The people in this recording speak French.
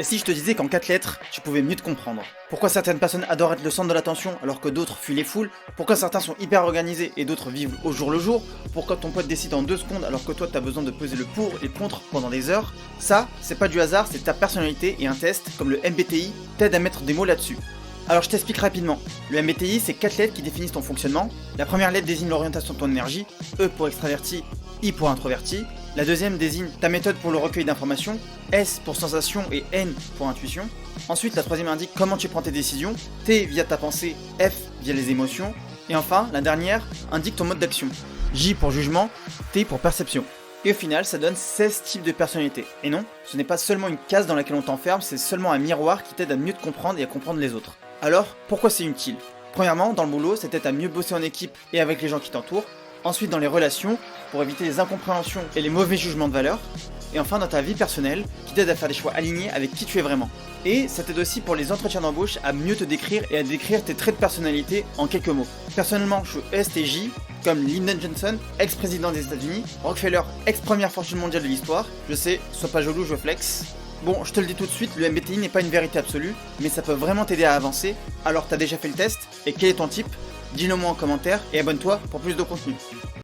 Et si je te disais qu'en 4 lettres, tu pouvais mieux te comprendre? Pourquoi certaines personnes adorent être le centre de l'attention alors que d'autres fuient les foules? Pourquoi certains sont hyper organisés et d'autres vivent au jour le jour? Pourquoi ton pote décide en 2 secondes alors que toi t'as besoin de peser le pour et le contre pendant des heures? Ça, c'est pas du hasard, c'est ta personnalité et un test, comme le MBTI, t'aide à mettre des mots là-dessus. Alors je t'explique rapidement. Le MBTI, c'est 4 lettres qui définissent ton fonctionnement. La première lettre désigne l'orientation de ton énergie, E pour extraverti, I pour introverti. La deuxième désigne ta méthode pour le recueil d'informations, S pour sensation et N pour intuition. Ensuite, la troisième indique comment tu prends tes décisions, T via ta pensée, F via les émotions. Et enfin, la dernière indique ton mode d'action, J pour jugement, T pour perception. Et au final, ça donne 16 types de personnalités. Et non, ce n'est pas seulement une case dans laquelle on t'enferme, c'est seulement un miroir qui t'aide à mieux te comprendre et à comprendre les autres. Alors, pourquoi c'est utile? Premièrement, dans le boulot, ça t'aide à mieux bosser en équipe et avec les gens qui t'entourent. Ensuite, dans les relations, pour éviter les incompréhensions et les mauvais jugements de valeur. Et enfin, dans ta vie personnelle, qui t'aide à faire des choix alignés avec qui tu es vraiment. Et ça t'aide aussi pour les entretiens d'embauche à mieux te décrire et à décrire tes traits de personnalité en quelques mots. Personnellement, je suis ESTJ, comme Lyndon Johnson, ex-président des États-Unis, Rockefeller, ex-première fortune mondiale de l'histoire. Je sais, sois pas jaloux, je flex. Bon, je te le dis tout de suite, le MBTI n'est pas une vérité absolue, mais ça peut vraiment t'aider à avancer. Alors t'as déjà fait le test? Et quel est ton type? Dis-le moi en commentaire et abonne-toi pour plus de contenu.